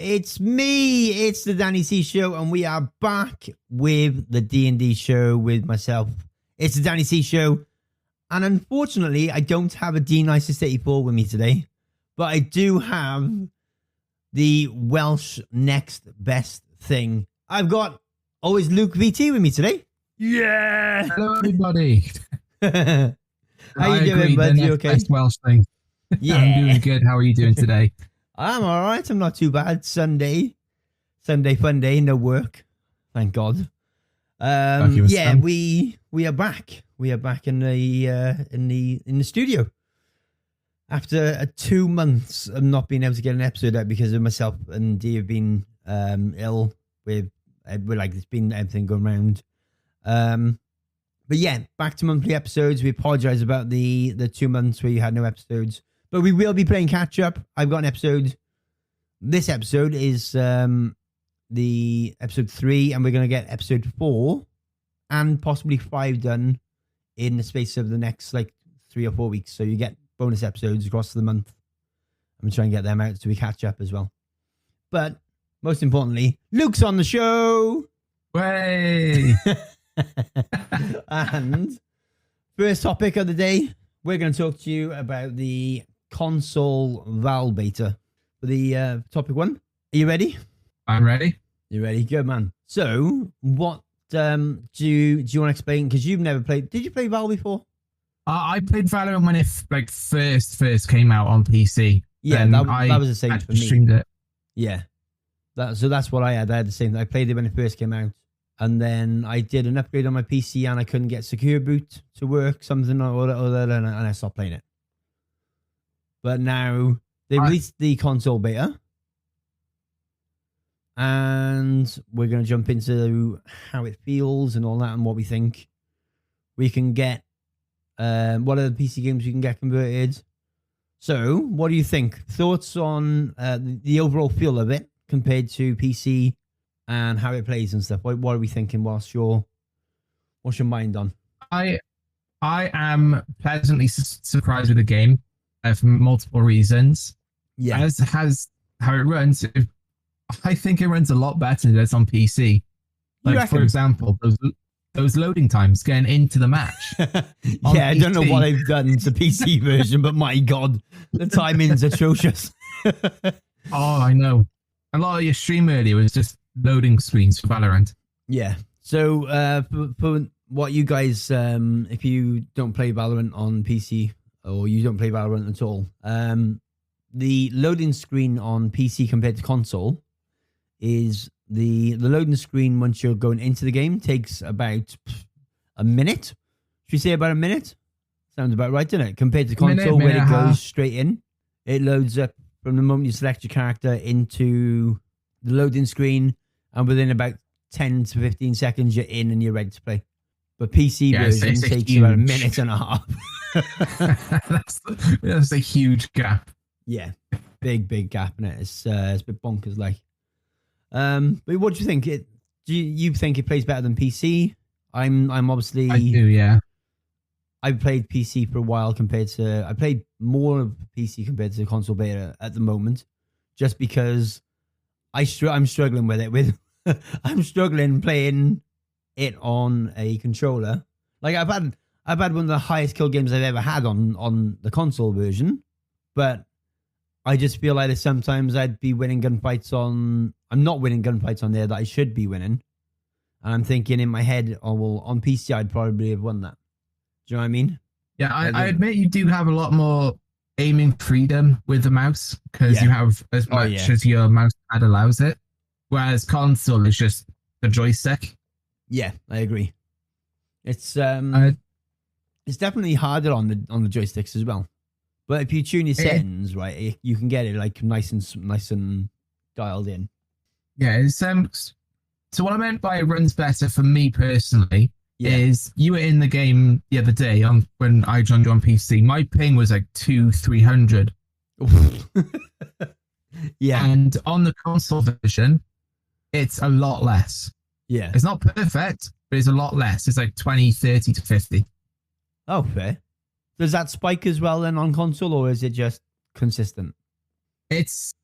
It's me, it's the Danny C Show, and we are back with the D&D show with myself. It's the Danny C Show, and unfortunately, I don't have a D-Nisus84 with me today, but I do have the Welsh next best thing. I've got always Luke VT with me today. Yeah! Hello, everybody. How you doing, bud? You okay? Best Welsh thing. Yeah. I'm doing good. How are you doing today? I'm all right. I'm not too bad. Sunday fun day, no work, thank God. Yeah, we are back. We are back in the studio after 2 months of not being able to get an episode out because of myself and Dee have been ill with like there's been everything going around. But yeah, back to monthly episodes. We apologize about the 2 months where you had no episodes. But we will be playing catch up. I've got an episode. This episode is the episode 3, and we're going to get episode 4 and possibly 5 done in the space of the next like 3 or 4 weeks. So you get bonus episodes across the month. I'm trying to get them out so we catch up as well. But most importantly, Luke's on the show. Way. And first topic of the day, we're going to talk to you about the Console Val beta for the topic 1. Are you ready? I'm ready. You ready? Good, man. So, what do you want to explain? Because you've never played. Did you play Val before? I played Valorant when it first came out on PC. Yeah, that was the same for me. Streamed it. Yeah, so that's what I had. I had the same. I played it when it first came out, and then I did an upgrade on my PC, and I couldn't get Secure Boot to work, something or other, and I stopped playing it. But now they released the console beta, and we're going to jump into how it feels and all that and what we think we can get. What are the PC games we can get converted? So, what do you think? Thoughts on the overall feel of it compared to PC and how it plays and stuff? What are we thinking? What's your mind on? I am pleasantly surprised with the game. For multiple reasons. Yeah. As how it runs, I think it runs a lot better than it's on PC. Like, for example, those loading times getting into the match. Yeah, I don't know what they've done to PC version, but my God, the timing's atrocious. Oh, I know. A lot of your stream earlier was just loading screens for Valorant. Yeah. So, for what you guys, if you don't play Valorant on PC, or you don't play Valorant at all, the loading screen on PC compared to console is the loading screen once you're going into the game takes about a minute. Should we say about a minute? Sounds about right, doesn't it? Compared to console where it goes straight in. It loads up from the moment you select your character into the loading screen, and within about 10 to 15 seconds you're in and you're ready to play. But PC version takes you about a minute and a half. that's a huge gap. Yeah, big gap in it. It's a bit bonkers like. But what do you think? Do you think it plays better than PC? I'm obviously. I do, yeah. I've played PC for a while I played more of PC compared to the console beta at the moment, just because I'm struggling with it. I'm struggling playing it on a controller. Like I've had one of the highest kill games I've ever had on the console version, but I just feel like sometimes I'd be winning gunfights on. I'm not winning gunfights on there that I should be winning, and I'm thinking in my head, oh well, on PC I'd probably have won that. Do you know what I mean? Yeah, I admit you do have a lot more aiming freedom with the mouse because you have as much as your mouse pad allows it, whereas console is just the joystick. Yeah, I agree. It's definitely harder on the joysticks as well. But if you tune your settings right, you can get it like nice and dialed in. Yeah, it's so what I meant by it runs better for me personally is you were in the game the other day when I joined you on PC. My ping was like 200-300. Yeah. And on the console version, it's a lot less. Yeah. It's not perfect, but it's a lot less. It's like 20, 30 to 50. Oh, fair. Does that spike as well then on console, or is it just consistent? It's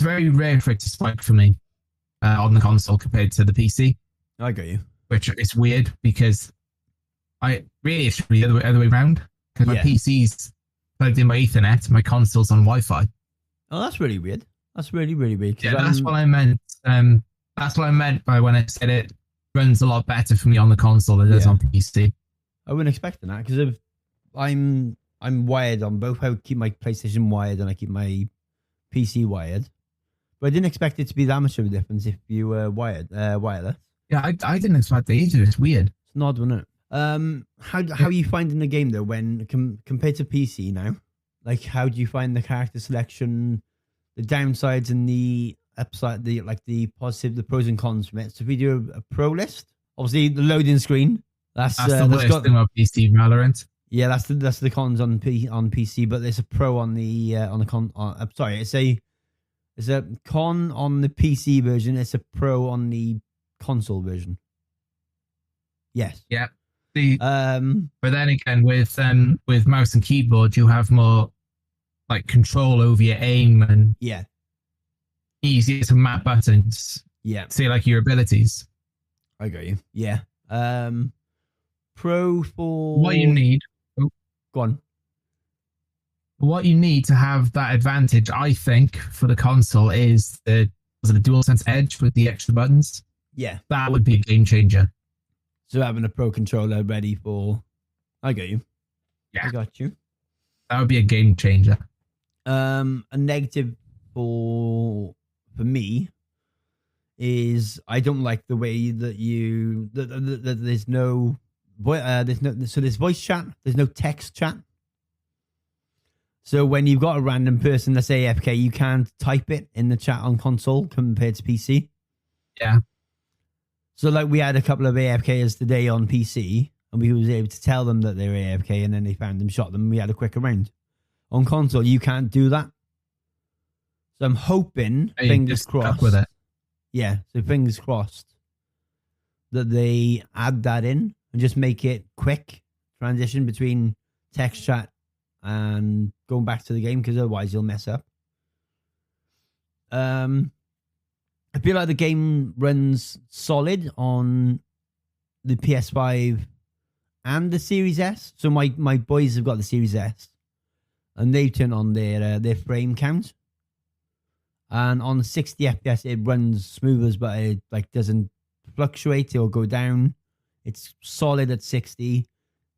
very rare for it to spike for me on the console compared to the PC. I got you. Which is weird because it should be the other way around. Because my PC's plugged in by Ethernet, my console's on Wi-Fi. Oh, that's really weird. That's really, really weird. Yeah, that's what I meant. That's what I meant by when I said it runs a lot better for me on the console than it does on PC. I wouldn't expect that because I'm wired on both. I would keep my PlayStation wired and I keep my PC wired. But I didn't expect it to be that much of a difference if you were wireless. Yeah, I didn't expect it either. It's weird. It's an odd one, isn't it? How are you finding the game though when compared to PC now? Like, how do you find the character selection, the downsides and the upside, the positive, the pros and cons from it? So if we do a pro list, obviously the loading screen. That's the worst thing about PC Valorant. Yeah, that's the cons on PC, but there's a pro on the it's a con on the PC version. It's a pro on the console version. Yes. Yeah. But then again, with mouse and keyboard, you have more like control over your aim and easier to map buttons. Yeah. See like your abilities. I got you. Yeah. Pro for what you need. Go on. What you need to have that advantage, I think, for the console is the DualSense Edge with the extra buttons. Yeah. That would be a game changer. So having a pro controller ready for... I got you. Yeah. I got you. That would be a game changer. A negative for me is I don't like the way that there's voice chat, there's no text chat. So when you've got a random person that's AFK, you can't type it in the chat on console compared to PC. Yeah. So like we had a couple of AFKers today on PC and we was able to tell them that they were AFK and then they found them, shot them, and we had a quicker round. On console, you can't do that. So I'm hoping, fingers crossed. With it. Yeah, so fingers crossed that they add that in and just make it quick transition between text chat and going back to the game, because otherwise you'll mess up. I feel like the game runs solid on the PS5 and the Series S. So my boys have got the Series S, and they've turned on their frame count. And on 60 FPS, it runs smooth, but it like doesn't fluctuate or go down. It's solid at 60.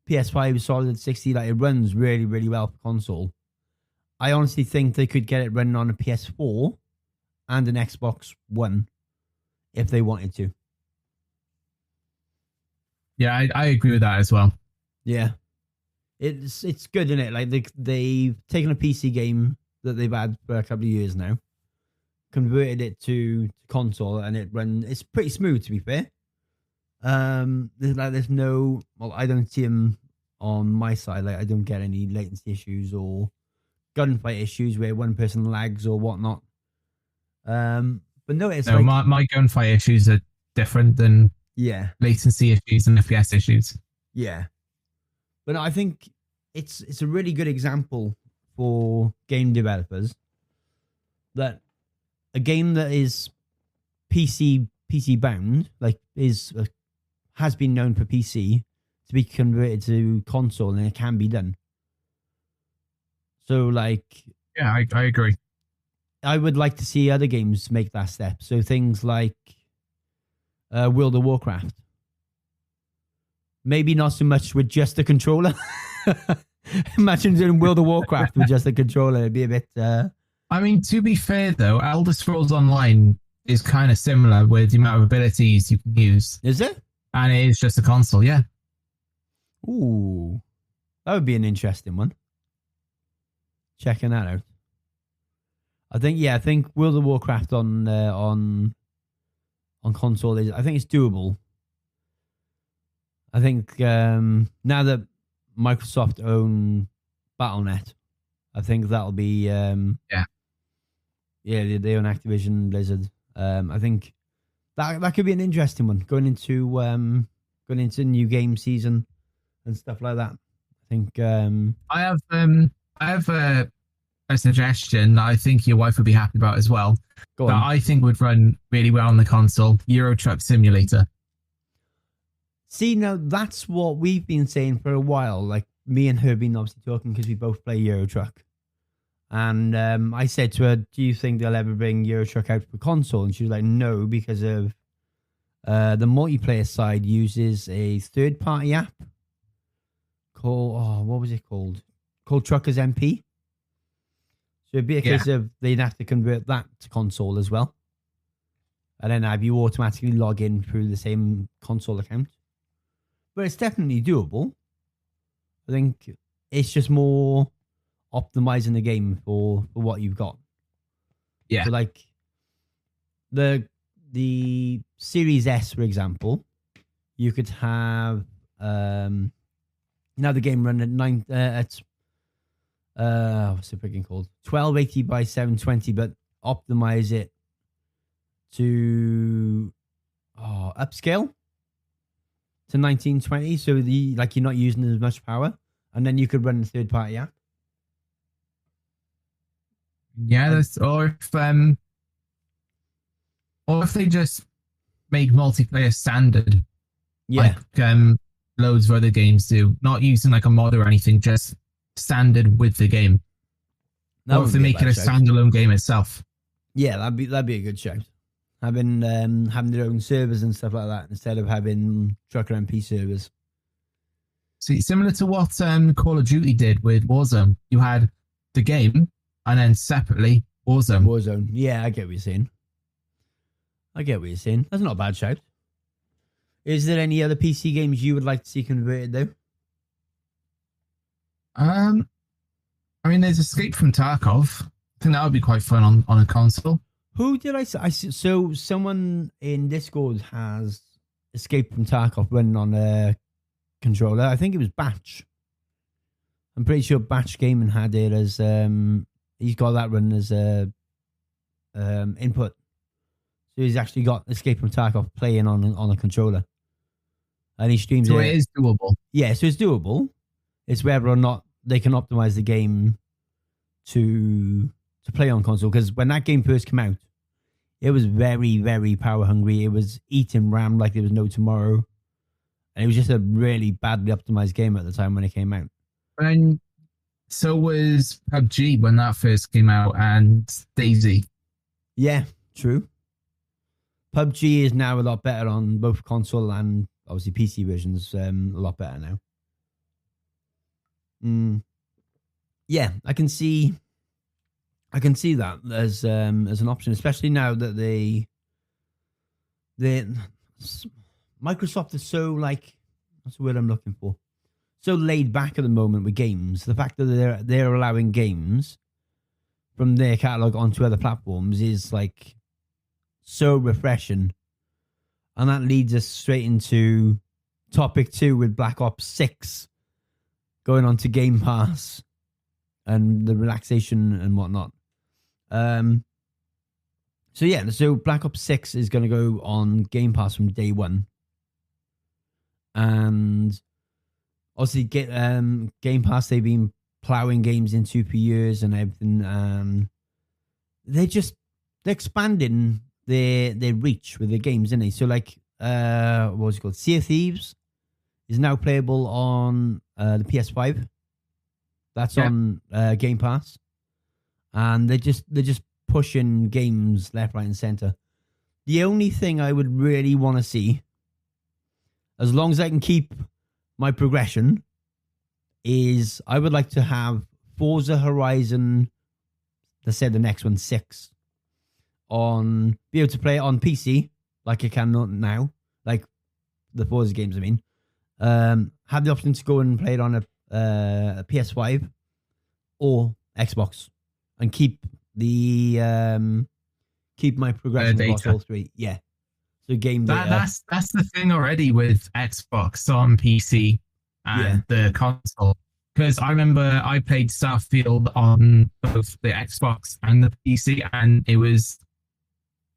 PS5 is solid at 60. Like, it runs really, really well for console. I honestly think they could get it running on a PS4 and an Xbox One if they wanted to. Yeah, I agree with that as well. Yeah. It's good, isn't it? Like they've taken a PC game that they've had for a couple of years now, converted it to console, and it's pretty smooth, to be fair. There's no, well, I don't see them on my side. Like, I don't get any latency issues or gunfight issues where one person lags or whatnot. But no, it's like, my gunfight issues are different than latency issues and FPS issues. Yeah, but I think it's a really good example for game developers that a game that is PC bound, like has been known for PC, to be converted to console, and it can be done. So, like, yeah, I agree. I would like to see other games make that step. So things like World of Warcraft. Maybe not so much with just a controller. Imagine doing World of Warcraft with just a controller. It'd be a bit... I mean, to be fair, though, Elder Scrolls Online is kind of similar with the amount of abilities you can use. Is it? And it is just a console, yeah. Ooh, that would be an interesting one. Checking that out. I think World of Warcraft on console is. I think it's doable. I think now that Microsoft own BattleNet, I think that'll be they own Activision Blizzard. I think that could be an interesting one going into new game season and stuff like that. I think I have a suggestion that I think your wife would be happy about as well. Go on. That I think would run really well on the console. Euro Truck Simulator. See, now that's what we've been saying for a while. Like me and her been obviously talking because we both play Euro Truck. And I said to her, do you think they'll ever bring Euro Truck out for console? And she was like, no, because of the multiplayer side uses a third-party app called, what was it called? Called Truckers MP. So it'd be a case of they'd have to convert that to console as well. And then have you automatically log in through the same console account. But it's definitely doable. I think it's just more optimizing the game for what you've got. Yeah. So like the Series S, for example, you could have the game run at what's it freaking called? 1280 by 720, but optimize it to upscale to 1920, so you're not using as much power, and then you could run a third party app. Yeah, or if they just make multiplayer standard, like loads of other games do, not using like a mod or anything, just standard with the game. Or if they make it a standalone game itself. Yeah, that'd be a good shout. Having their own servers and stuff like that instead of having Trucker MP servers. See, similar to what Call of Duty did with Warzone, you had the game and then separately Warzone. Warzone, yeah, I get what you're saying. That's not a bad shout. Is there any other PC games you would like to see converted though? I mean, there's Escape from Tarkov. I think that would be quite fun on a console. Who did I see? So someone in Discord has Escape from Tarkov running on a controller. I think it was Batch. I'm pretty sure Batch Gaming had it as he's got that running as a input. So he's actually got Escape from Tarkov playing on a controller, and he streams it. So it is doable. Yeah, so it's doable. It's whether or not they can optimize the game to play on console, because when that game first came out, it was very, very power hungry. It was eating RAM like there was no tomorrow, and it was just a really badly optimized game at the time when it came out. And so was PUBG when that first came out, and DayZ. Yeah, true. PUBG is now a lot better on both console and obviously PC versions. A lot better now. Yeah, I can see that as an option, especially now that Microsoft is so that's the word I'm looking for. So laid back at the moment with games. The fact that they're allowing games from their catalog onto other platforms is so refreshing, and that leads us straight into topic 2 with Black Ops 6 going on to Game Pass and the relaxation and whatnot. So Black Ops 6 is going to go on Game Pass from day one, and obviously Game Pass, they've been plowing games into for years and everything, and they're expanding their reach with their games, isn't they? So what was it called? Sea of Thieves is now playable on the PS5. That's on Game Pass, and they're just pushing games left, right, and center. The only thing I would really want to see, as long as I can keep my progression, is I would like to have Forza Horizon, let's say the next one, 6, be able to play it on PC like I can now, like the Forza games, I mean, have the option to go and play it on a PS5 or Xbox, and keep my progression across all three. Yeah. So game data. That's the thing already with Xbox on PC and the console. Because I remember I played Starfield on both the Xbox and the PC, and it was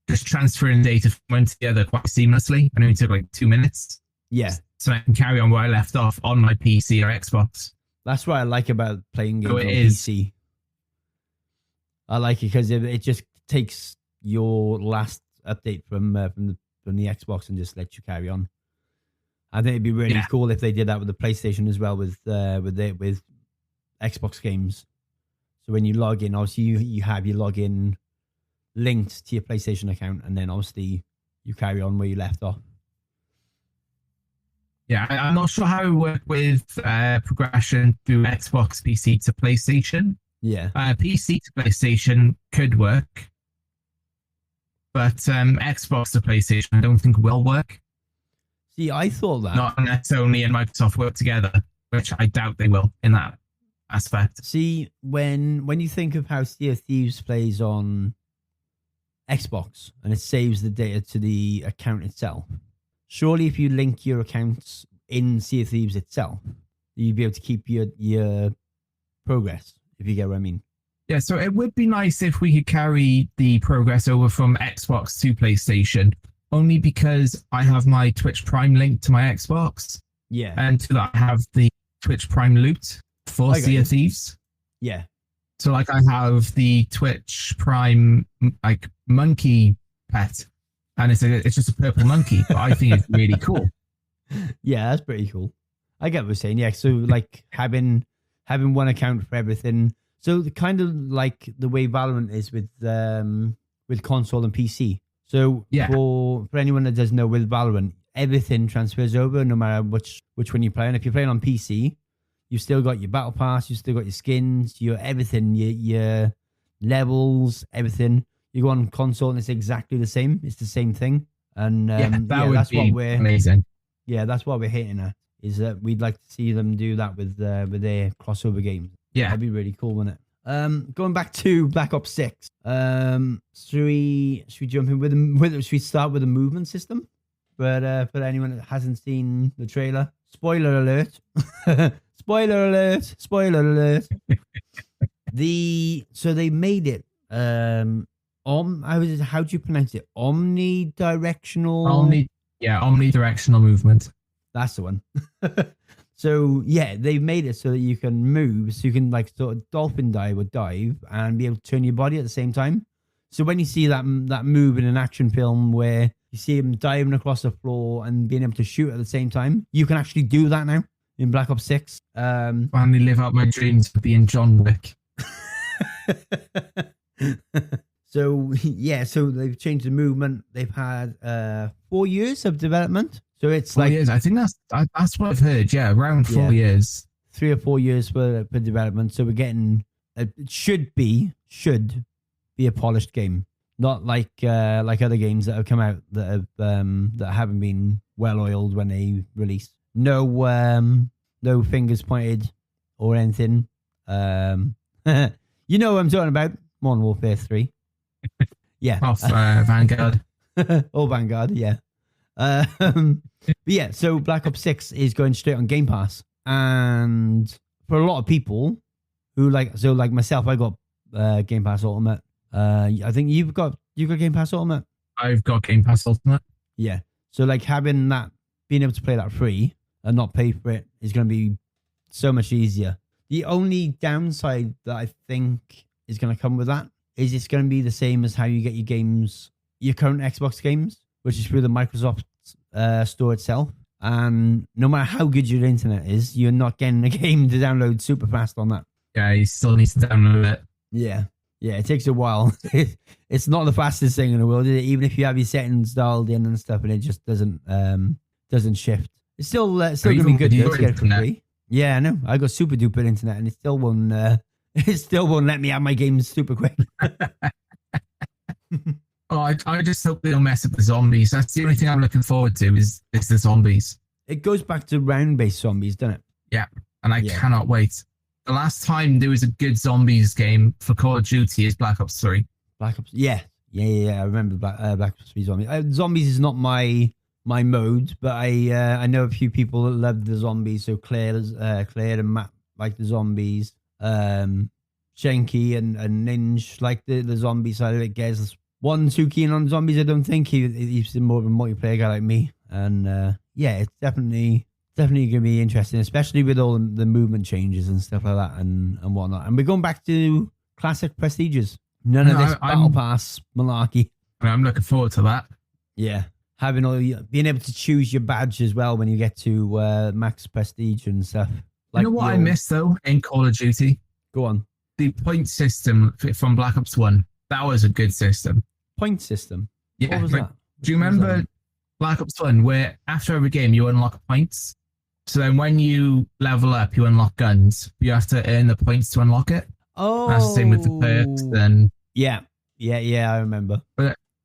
just transferring data from one to the other quite seamlessly. And it only took like 2 minutes. Yeah. So I can carry on where I left off on my PC or Xbox. That's what I like about playing games on PC. I like it because it just takes your last update from the Xbox and just lets you carry on. I think it'd be really cool if they did that with the PlayStation as well, with Xbox games. So when you log in, obviously you have your login linked to your PlayStation account, and then obviously you carry on where you left off. Yeah, I'm not sure how it worked with progression through Xbox PC to PlayStation. Yeah. PC to PlayStation could work, but Xbox to PlayStation I don't think will work. See, I thought that. Not unless Sony and Microsoft work together, which I doubt they will in that aspect. See, when you think of how Sea of Thieves plays on Xbox and it saves the data to the account itself, surely if you link your accounts in Sea of Thieves itself, you'd be able to keep your progress, if you get what I mean. Yeah, so it would be nice if we could carry the progress over from Xbox to PlayStation, only because I have my Twitch Prime linked to my Xbox. Yeah. And to that I have the Twitch Prime loot for Sea of Thieves. Yeah. So like I have the Twitch Prime like monkey pet, and it's just a purple monkey, but I think it's really cool. Yeah, that's pretty cool. I get what you're saying. Yeah, so like having one account for everything. So the kind of like the way Valorant is with console and PC. So for anyone that doesn't know, with Valorant, everything transfers over no matter which one you play. And if you're playing on PC, you've still got your battle pass, you've still got your skins, your everything, your levels, everything. You go on console and it's exactly the same. It's the same thing. And that's what we're amazing. Yeah, that's what we're hitting at. Is that we'd like to see them do that with their crossover games. Yeah, that'd be really cool, wouldn't it? Going back to Black Ops 6. Should we jump in should we start with the movement system? But for anyone that hasn't seen the trailer, spoiler alert. Spoiler alert. Spoiler alert. So they made it how do you pronounce it? Omnidirectional. Omnidirectional movement. That's the one. So yeah, they've made it so that you can move, so you can like sort of dolphin dive or dive and be able to turn your body at the same time. So when you see that move in an action film where you see him diving across the floor and being able to shoot at the same time, you can actually do that now in Black Ops 6. Finally live out my dreams of being John Wick. So so they've changed the movement. They've had 4 years of development. So it's 4 years. I think that's what I've heard. Yeah, around 4 years. 3 or 4 years for development. So we're getting it should be a polished game, not like other games that have come out that haven't been well oiled when they release. No fingers pointed or anything. You know what I'm talking about. Modern Warfare 3. Yeah. Off Vanguard. Oh, Vanguard, yeah. So Black Ops 6 is going straight on Game Pass. And for a lot of people who like myself, I got Game Pass Ultimate. I think you've got Game Pass Ultimate? I've got Game Pass Ultimate. Yeah. So like having that, being able to play that free and not pay for it is going to be so much easier. The only downside that I think is going to come with that is it's going to be the same as how you get your games, your current Xbox games, which is through the Microsoft store itself. And no matter how good your internet is, you're not getting a game to download super fast on that. Yeah, you still need to download it. Yeah, it takes a while. It's not the fastest thing in the world, is it? Even if you have your settings dialed in and stuff, and it just doesn't shift. It's still going to be good to get it for free. Yeah, I know. I got super duper internet, and it still won't let me have my games super quick. Oh, I just hope they don't mess up the zombies. That's the only thing I'm looking forward to is the zombies. It goes back to round-based zombies, doesn't it? Yeah, and I cannot wait. The last time there was a good zombies game for Call of Duty is Black Ops 3. Black Ops, yeah. I remember Black Ops 3 zombies. Zombies is not my mode, but I know a few people that love the zombies. So Claire and Matt like the zombies. Shenki and Ninja like the zombie side of it. Gez wasn't too keen on zombies, I don't think. He's more of a multiplayer guy like me. And it's definitely going to be interesting, especially with all the movement changes and stuff like that and whatnot. And we're going back to classic prestiges. None of this battle pass malarkey. I'm looking forward to that. Yeah. Being able to choose your badge as well when you get to max prestige and stuff. Like, you know what I miss though in Call of Duty? Go on. The point system from Black Ops 1. That was a good system. Point system? Yeah. What was that? Do you remember Black Ops 1 where after every game you unlock points? So then when you level up, you unlock guns. You have to earn the points to unlock it. Oh. That's the same with the perks then. Yeah, I remember.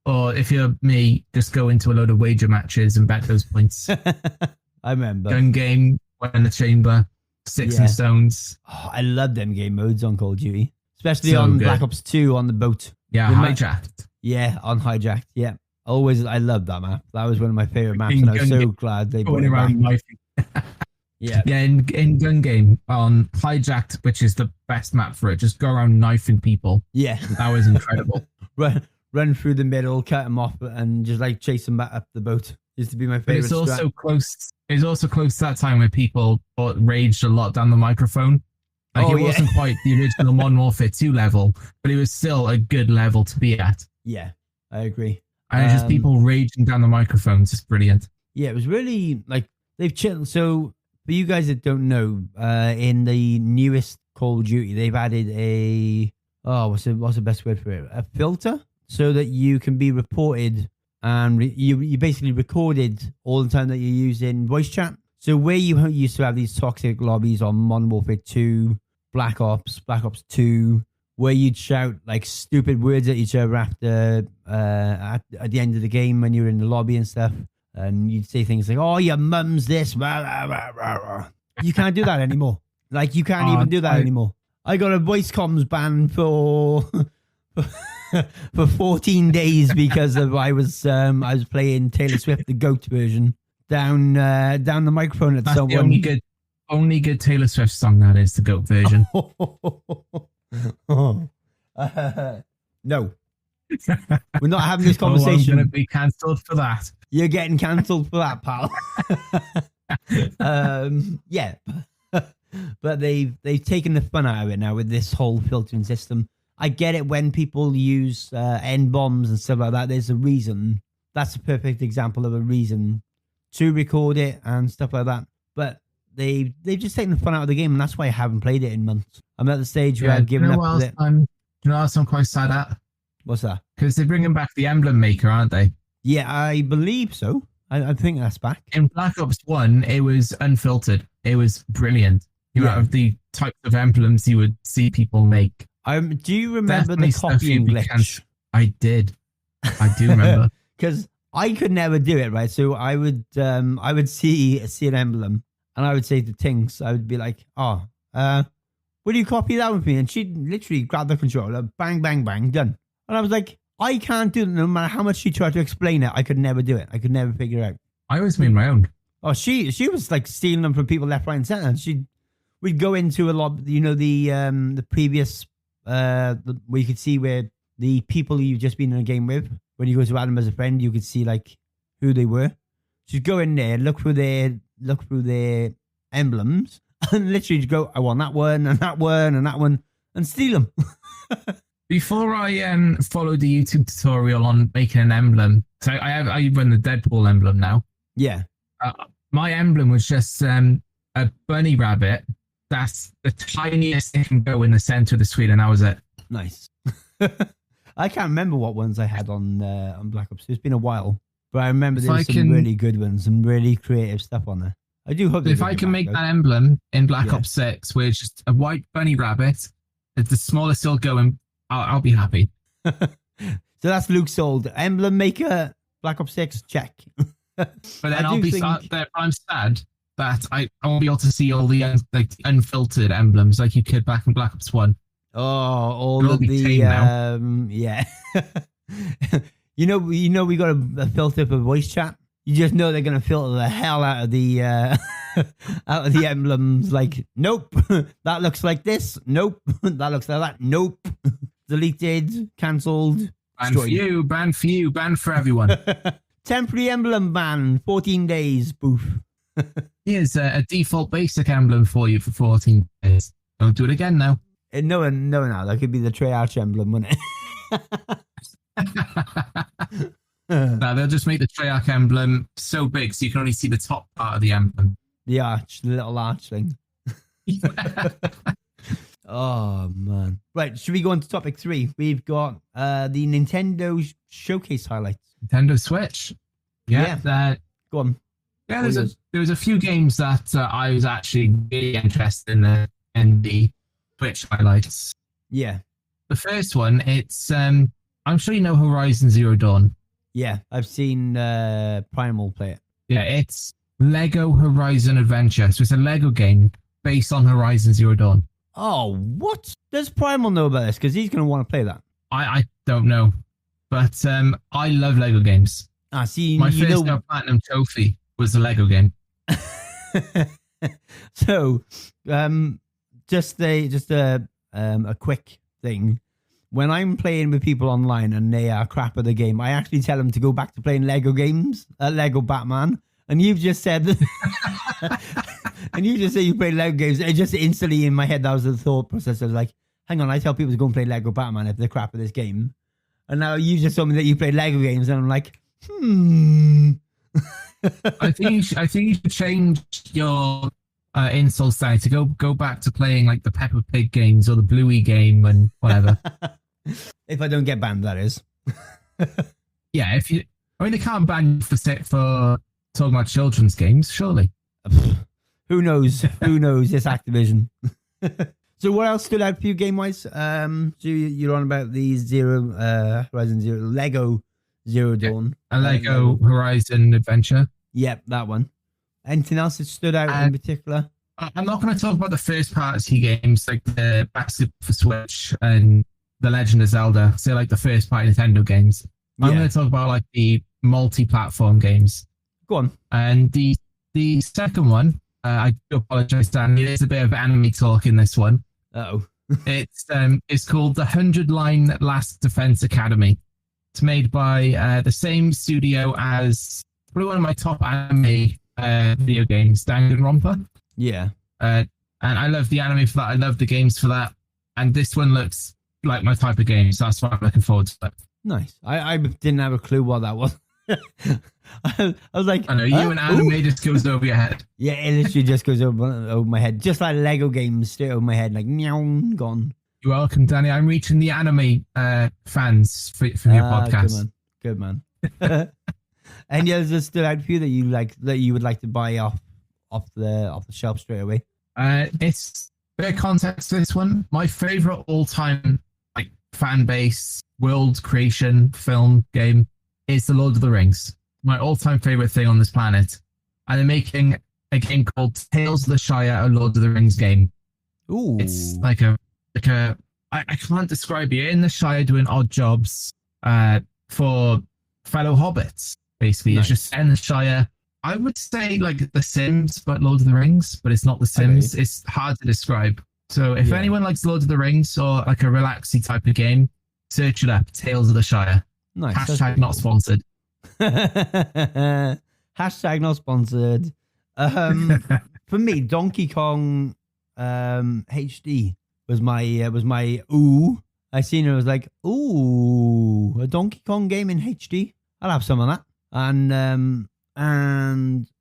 Or if you're me, just go into a load of wager matches and bet those points. I remember. Gun game, one in the chamber, sticks and stones. Oh, I love them game modes on Call of Duty. Especially on Black Ops 2 on the boat. Yeah, hijacked. Yeah, on hijacked. Yeah. I love that map. That was one of my favorite maps, and I was so glad they brought it back. Yeah. Yeah, in gun game on hijacked, which is the best map for it, just go around knifing people. Yeah. That was incredible. Run through the middle, cut them off, and just like chase them back up the boat. Used to be my favorite. It's also close. It's also close to that time where people raged a lot down the microphone. Like it wasn't quite the original Modern Warfare 2 level, but it was still a good level to be at. Yeah, I agree. And just people raging down the microphones. It's brilliant. Yeah, it was really like they've chilled. So for you guys that don't know, in the newest Call of Duty, they've added what's the best word for it? A filter, so that you can be reported and you basically recorded all the time that you're using voice chat. So where you used to have these toxic lobbies on Modern Warfare 2, Black Ops 2, where you'd shout like stupid words at each other after at the end of the game when you're in the lobby and stuff, and you'd say things like, "Oh, your mum's this." Rah, rah, rah, rah, rah. You can't do that anymore. Like you can't even do that anymore. I got a voice comms ban for 14 days because I was playing Taylor Swift the GOAT version down the microphone at someone. The only good Taylor Swift song that is the GOAT version. No, we're not having this conversation. I'm going to be cancelled for that. You're getting cancelled for that, pal. Yeah, but they've taken the fun out of it now with this whole filtering system. I get it when people use N bombs and stuff like that. There's a reason. That's a perfect example of a reason to record it and stuff like that. But they've just taken the fun out of the game, and that's why I haven't played it in months. I'm at the stage where I've given up with it. Do you know what else I'm quite sad at? What's that? Because they're bringing back the emblem maker, aren't they? Yeah, I believe so. I think that's back. In Black Ops 1, it was unfiltered. It was brilliant. Out of the types of emblems you would see people make. Do you remember the copying glitch? I did. I do remember. Because I could never do it, right? So I would see an emblem, and I would say to Tinks, I would be like, "Oh, will you copy that with me?" And she'd literally grab the controller, bang, bang, bang, done. And I was like, I can't do it. No matter how much she tried to explain it, I could never do it. I could never figure it out. I always made my own. Oh, she was like stealing them from people left, right, and center. And we'd go into a lot, the previous where you could see where the people you've just been in a game with, when you go to add them as a friend, you could see like who they were. Just go in there, look through their emblems, and literally just go, I want that one and that one and that one, and steal them. Before I followed the YouTube tutorial on making an emblem, so I run the Deadpool emblem now. Yeah. My emblem was just a bunny rabbit. That's the tiniest thing can go in the center of the screen, and that was it. Nice. I can't remember what ones I had on Black Ops. It's been a while, but I remember there was some really good ones, some really creative stuff on there. I do hope if I can make that emblem in Black Ops 6, where it's just a white bunny rabbit, it's the smallest it'll go, and I'll be happy. So that's Luke sold. Emblem Maker, Black Ops 6, check. But then I'm sad that I won't be able to see all the unfiltered emblems like you could back in Black Ops 1. Oh, all of the yeah. you know we got a filter for voice chat. You just know they're gonna filter the hell out of the out of the emblems. Like, nope, that looks like this. Nope, that looks like that. Nope, deleted, cancelled. Ban for you, ban for everyone. Temporary emblem ban, 14 days. Boof. Here's a default basic emblem for you for 14 days. Don't do it again now. No, that could be the Treyarch emblem, wouldn't it? No, they'll just make the Treyarch emblem so big so you can only see the top part of the emblem. The arch, the little arch thing. Oh, man. Right, should we go on to topic 3? We've got the Nintendo Showcase highlights. Nintendo Switch. Yeah. Go on. Yeah, there was a few games that I was actually really interested in the Switch highlights. Yeah. The first one, it's I'm sure you know Horizon Zero Dawn. Yeah, I've seen Primal play it. Yeah, it's Lego Horizon Adventure. So it's a Lego game based on Horizon Zero Dawn. Oh, what? Does Primal know about this? Because he's going to want to play that. I don't know. But I love Lego games. See, my first platinum trophy was a Lego game. So, just a quick thing. When I'm playing with people online and they are crap at the game, I actually tell them to go back to playing Lego games, Lego Batman. And you've just said, and you just say you play Lego games. It just instantly in my head, that was the thought process. I was like, hang on, I tell people to go and play Lego Batman if they're crap at this game. And now you just told me that you play Lego games, and I'm like, I think you should change your install site to go back to playing like the Peppa Pig games or the Bluey game and whatever. If I don't get banned, that is. Yeah, they can't ban you for talking about children's games, surely. Who knows? Who knows? It's Activision. So what else stood out for you game-wise? So you're on about the Horizon Zero, Lego Zero Dawn. A Lego Horizon Adventure. Yep, that one. Anything else that stood out in particular? I'm not going to talk about the first party games like the Basketball for Switch and The Legend of Zelda. So like the first party Nintendo games. I'm going to talk about like the multi-platform games. Go on. And the second one, I do apologize, Danny. There's a bit of anime talk in this one. Uh-oh. It's called the 100 Line Last Defense Academy. It's made by the same studio as probably one of my top anime video games, Danganronpa. Yeah. And I love the anime for that. I love the games for that. And this one looks like my type of game, so that's why I'm looking forward to it. Nice. I didn't have a clue what that was. I was like, I know, you and anime just goes over your head. Yeah, it literally just goes over my head. Just like Lego games straight over my head, like, meow, gone. You're welcome, Danny. I'm reaching the anime fans for your podcast. Good man. Any others that stood out for you that you would like to buy off the shelf straight away? It's a bit of context to this one. My favorite all-time fan base, world creation film game is The Lord of the Rings. My all-time favorite thing on this planet. And they're making a game called Tales of the Shire, a Lord of the Rings game. Ooh. It's I can't describe it. You're in the Shire doing odd jobs for fellow hobbits, basically. Nice. It's just in the Shire. I would say like The Sims, but Lord of the Rings, but it's not The Sims. Okay. It's hard to describe. So if anyone likes Lord of the Rings or like a relaxy type of game, search it up, Tales of the Shire. Nice. Hashtag not sponsored. Hashtag not sponsored. For me, Donkey Kong HD was my ooh. I seen it, I was like, ooh, a Donkey Kong game in HD. I'll have some of that. And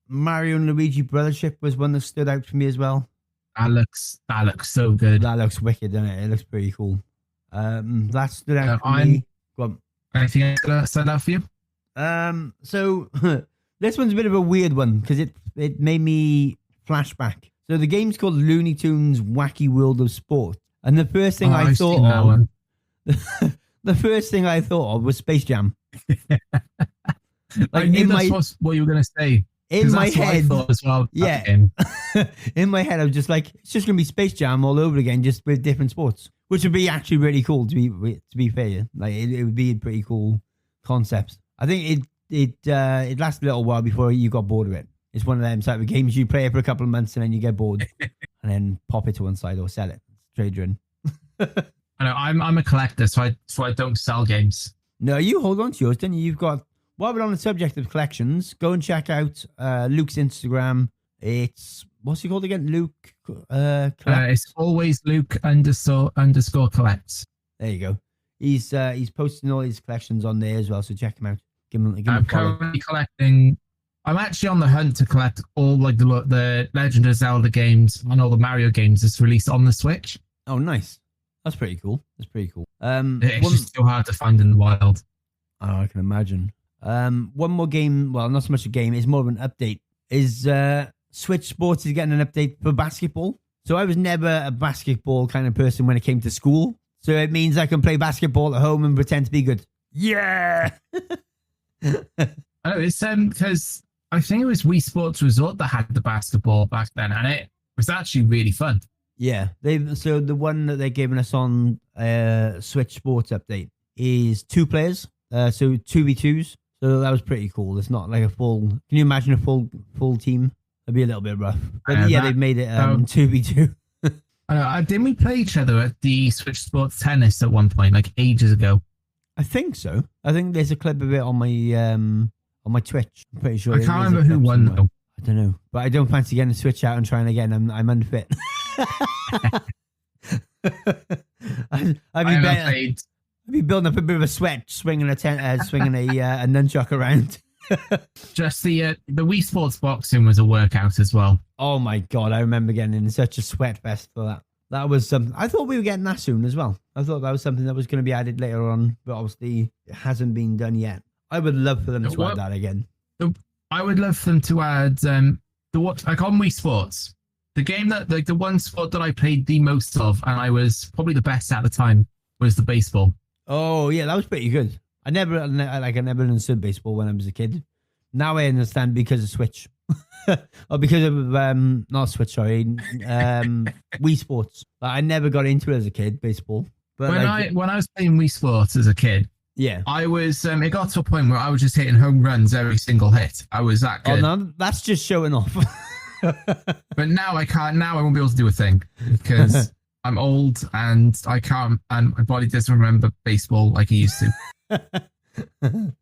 Mario and Luigi Brothership was one that stood out for me as well. That looks so good. That looks wicked, doesn't it? It looks pretty cool. That stood out for me. Go on. Anything else that stood out for you? So this one's a bit of a weird one because it made me flashback. So the game's called Looney Tunes Wacky World of Sport. And the first thing I thought of, the first thing I thought of was Space Jam. I knew that's what you were going to say. In my head, I thought as well. Yeah. In my head, I was just like, it's just going to be Space Jam all over again, just with different sports, which would be actually really cool. To be fair, like it would be a pretty cool concept. I think it lasted a little while before you got bored of it. It's one of them type of games you play it for a couple of months and then you get bored, and then pop it to one side or sell it, trade you in. I know I'm a collector, so I don't sell games. No, you hold on to yours, didn't you? You've got. While we're on the subject of collections, go and check out Luke's Instagram. It's what's he called again? Luke. It's always Luke _ collects. There you go. He's posting all his collections on there as well, so check him out. Give him I'm currently collecting. I'm actually on the hunt to collect all like the Legend of Zelda games and all the Mario games that's released on the Switch. Oh, nice. That's pretty cool. It's just so hard to find in the wild. Oh, I can imagine. One more game, well, not so much a game, it's more of an update, is Switch Sports is getting an update for basketball. So I was never a basketball kind of person when it came to school. So it means I can play basketball at home and pretend to be good. Yeah! Oh, it's because I think it was Wii Sports Resort that had the basketball back then, and it was actually really fun. Yeah, so the one that they're giving us on Switch Sports update is 2 players, so 2v2s. So that was pretty cool. It's not like a full. Can you imagine a full team? It'd be a little bit rough. But yeah, they've made it 2v2. Didn't we play each other at the Switch Sports Tennis at one point, like ages ago? I think so. I think there's a clip of it on my Twitch. I'm pretty sure. I can't remember who won though. I don't know, but I don't fancy getting a Switch out and trying again. I'm unfit. I'd be building up a bit of a sweat, swinging a nunchuck around. Just the Wii Sports Boxing was a workout as well. Oh my god, I remember getting in such a sweat fest for that. That was something. I thought we were getting that soon as well. I thought that was something that was going to be added later on, but obviously it hasn't been done yet. I would love for them to add that again. I would love for them to add like on Wii Sports, the game that like the one sport that I played the most of, and I was probably the best at the time, was the baseball. Oh yeah, that was pretty good. I never understood baseball when I was a kid. Now I understand because of Switch, or because of not Switch, sorry, Wii Sports. I never got into it as a kid, baseball. But when I was playing Wii Sports as a kid, yeah, I was. It got to a point where I was just hitting home runs every single hit. I was that good. Oh no, that's just showing off. But now I can't. Now I won't be able to do a thing because I'm old and I can't, and my body doesn't remember baseball like it used to. No,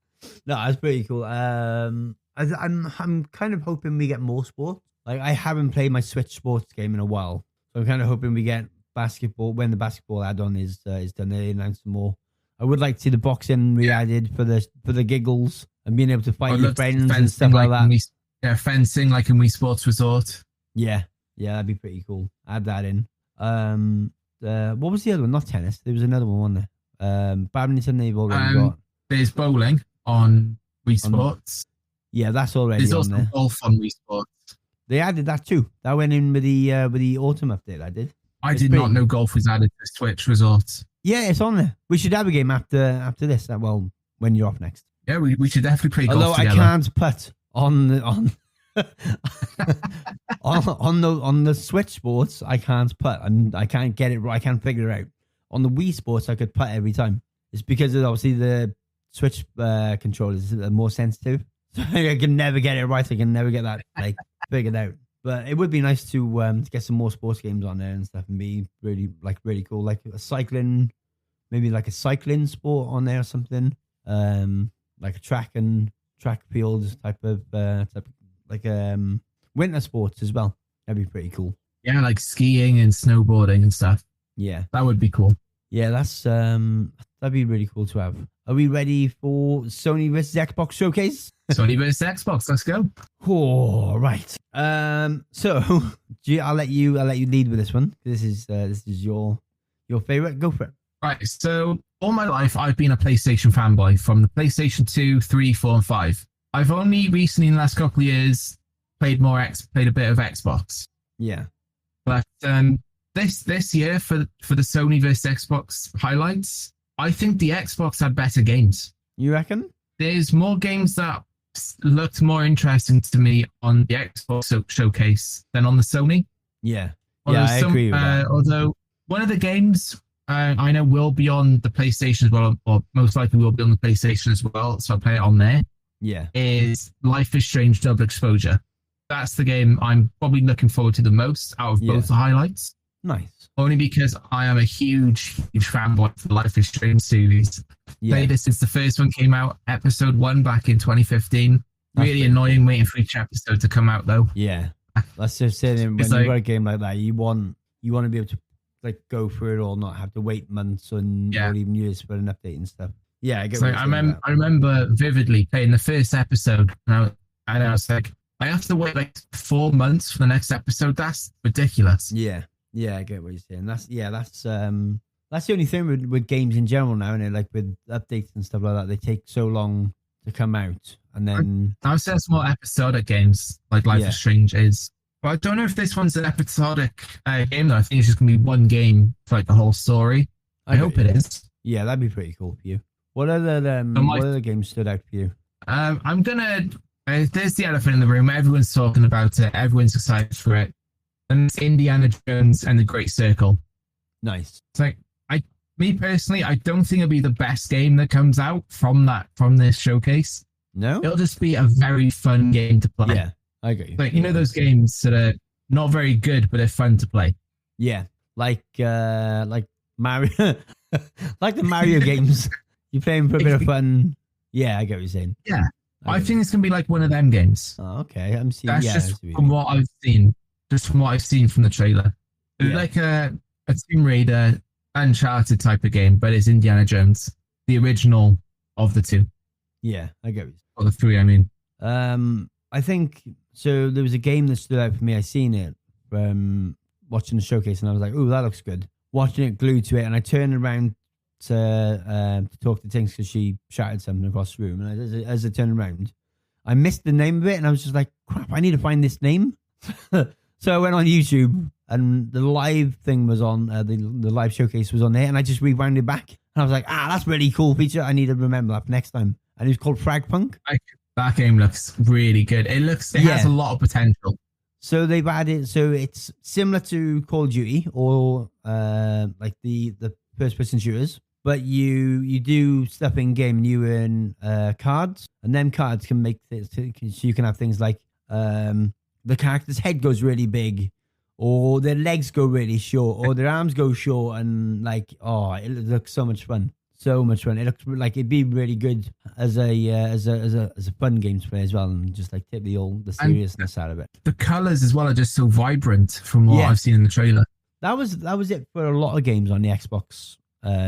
that's pretty cool. I'm kind of hoping we get more sports. Like I haven't played my Switch Sports game in a while, so I'm kind of hoping we get basketball when the basketball add-on is done. They announce some more. I would like to see the boxing re-added for the giggles and being able to fight your friends and stuff like that. Fencing like in Wii Sports Resort. Yeah, that'd be pretty cool. Add that in. What was the other one? Not tennis. There was another one, wasn't there? Badminton they've already got. There's bowling on Wii Sports. Yeah, that's already There's on there. There's also golf on Wii Sports. They added that too. That went in with the autumn update. I did. I did not know golf was added to Switch Resort. Yeah, it's on there. We should have a game after this. Well, when you're off next. Yeah, we should definitely play golf together. Although I can't putt on the Switch Sports, I can't putt and I can't get it right. I can't figure it out. On the Wii Sports, I could putt every time. It's because of obviously the Switch controllers are more sensitive. So I can never get it right. I can never get that figured out. But it would be nice to get some more sports games on there and stuff and be really cool. Like a cycling, maybe like a cycling sport on there or something. Like a track field type of winter sports as well. That'd be pretty cool. Yeah, like skiing and snowboarding and stuff. Yeah. That would be cool. Yeah, that'd be really cool to have. Are we ready for Sony vs Xbox Showcase? Sony vs Xbox, let's go. Oh, right. So I'll let you lead with this one. This is your favorite. Go for it. Right. So all my life I've been a PlayStation fanboy from the PlayStation 2, 3, 4, and 5. I've only recently in the last couple of years played a bit of Xbox. Yeah. But this year for the Sony vs Xbox highlights, I think the Xbox had better games. You reckon? There's more games that looked more interesting to me on the Xbox showcase than on the Sony. Yeah. I agree with that. Although one of the games I know will be on the PlayStation as well, or most likely will be on the PlayStation as well, so I'll play it on there. Yeah. Is Life is Strange Double Exposure. That's the game I'm probably looking forward to the most out of both the highlights. Nice. Only because I am a huge fanboy for the Life is Strange series. Played it since the first one came out, episode 1 back in 2015. Really annoying waiting for each episode to come out though. Yeah. That's just saying, when you've got a game like that, you want to be able to like go through it all, not have to wait months or even years for an update and stuff. Yeah, I get what you're saying. I remember vividly playing the first episode, and I was like, I have to wait like 4 months for the next episode. That's ridiculous. Yeah, I get what you're saying. That's the only thing with games in general now, and like with updates and stuff like that, they take so long to come out, and then I've seen some more episodic games like Life is Strange is. But I don't know if this one's an episodic game though. I think it's just gonna be one game for like the whole story. I hope it is. Yeah, that'd be pretty cool for you. What other games stood out for you? I'm gonna. There's the elephant in the room. Everyone's talking about it. Everyone's excited for it. And it's Indiana Jones and the Great Circle. Nice. It's like me personally, I don't think it'll be the best game that comes out from this showcase. No, it'll just be a very fun game to play. Yeah, I agree. Like those games that are not very good but they're fun to play. Yeah, like Mario, like the Mario games. You play them for a bit of fun. Yeah, I get what you're saying. Yeah, I think it's gonna be like one of them games. Oh, okay, I'm seeing. That's just from what I've seen. Just from what I've seen from the trailer, it's like a Tomb Raider, Uncharted type of game, but it's Indiana Jones, the original of the two. Yeah, I get it. Or the three, I mean. I think so. There was a game that stood out for me. I seen it from watching the showcase, and I was like, "Oh, that looks good." Watching it glued to it, and I turned around to talk to Tinks because she shouted something across the room, and as I turned around, I missed the name of it, and I was just like, "Crap! I need to find this name." So I went on YouTube, and the live thing was on, the live showcase was on there, and I just rewound it back. And I was like, that's really cool feature. I need to remember that for next time. And it was called Fragpunk. That game looks really good. It has a lot of potential. So they've added, so it's similar to Call of Duty or like the first-person shooters, but you do stuff in game and you earn cards, and them cards can make things, so you can have things like the character's head goes really big, or their legs go really short, or their arms go short, and like, it looks so much fun. So much fun. It looks like it'd be really good as a fun game to play as well, and just like take the seriousness out of it. The colors as well are just so vibrant from what I've seen in the trailer. That was it for a lot of games on the Xbox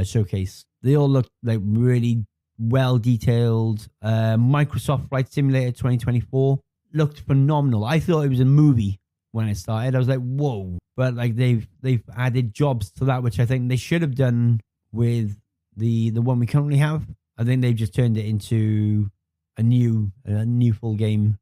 showcase. They all looked like really well detailed. Microsoft Flight Simulator 2024 looked phenomenal. I thought it was a movie when it started. I was like, whoa! But like they've added jobs to that, which I think they should have done with the one we currently have. I think they've just turned it into a new full game.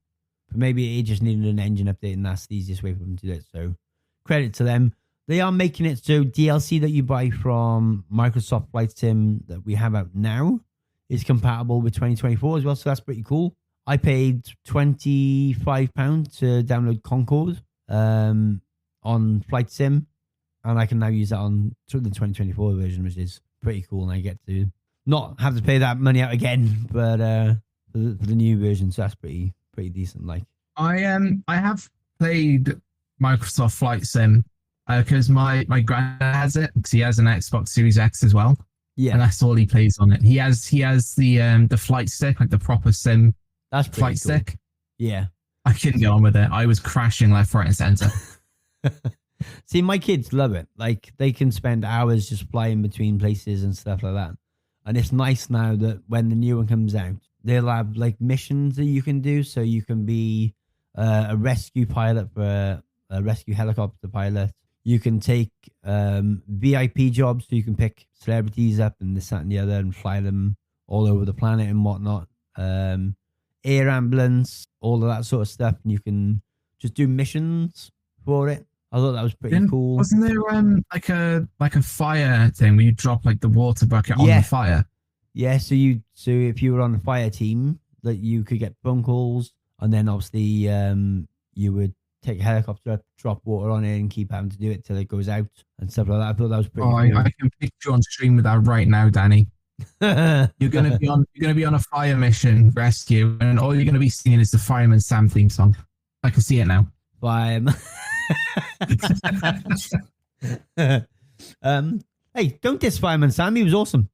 But maybe it just needed an engine update, and that's the easiest way for them to do it. So credit to them. They are making it so DLC that you buy from Microsoft Flight Sim that we have out now is compatible with 2024 as well. So that's pretty cool. I paid £25 to download Concord on Flight Sim, and I can now use that on the 2024 version, which is pretty cool. And I get to not have to pay that money out again, but for the new version, so that's pretty decent. Like I have played Microsoft Flight Sim because my granddad has it, because he has an Xbox Series X as well. Yeah, and that's all he plays on it. He has the flight stick, like the proper sim. That's flight cool. Stick. Yeah, I couldn't get on with it. I was crashing left, right, and center. See, my kids love it. Like they can spend hours just flying between places and stuff like that. And it's nice now that when the new one comes out, they'll have like missions that you can do. So you can be a rescue pilot for a rescue helicopter pilot. You can take VIP jobs, so you can pick celebrities up and this, that, and the other, and fly them all over the planet and whatnot. Air ambulance, all of that sort of stuff, and you can just do missions for it. I thought that was pretty cool. Wasn't there like a fire thing where you drop like the water bucket on the fire? Yeah, so if you were on the fire team, that you could get phone calls, and then obviously you would take a helicopter, drop water on it, and keep having to do it till it goes out and stuff like that. I thought that was pretty cool. I can picture you on stream with that right now, Danny. You're gonna be on a fire mission rescue, and all you're gonna be singing is the Fireman Sam theme song. I can see it now. Fireman. Hey, don't diss Fireman Sam. He was awesome.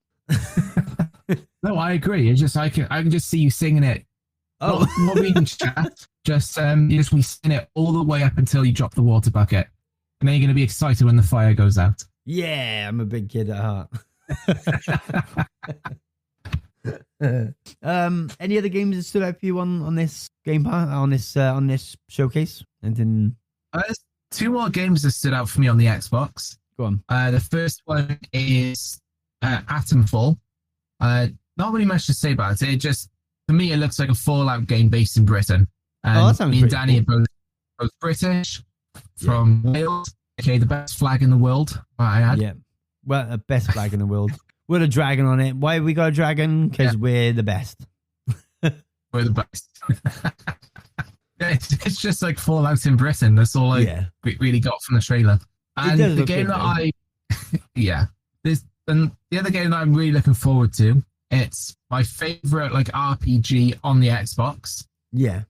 No, I agree. It's just I can just see you singing it. Oh, not reading chat. Just we sing it all the way up until you drop the water bucket, and then you're gonna be excited when the fire goes out. Yeah, I'm a big kid at heart. Any other games that stood out for you on this Game Pass, on this showcase? Anything? There's 2 more games that stood out for me on the Xbox. Go on. The first one is Atomfall. Not really much to say about it. It just, for me, it looks like a Fallout game based in Britain. And that sounds me and Danny cool. are both British, from Wales. Okay, the best flag in the world. I had. Yeah. Well, the best flag in the world. With a dragon on it. Why have we got a dragon? Because we're the best. We're the best. It's just like Fallout in Britain. That's all we really got from the trailer. And the game that and the other game that I'm really looking forward to, it's my favorite like RPG on the Xbox. Yeah.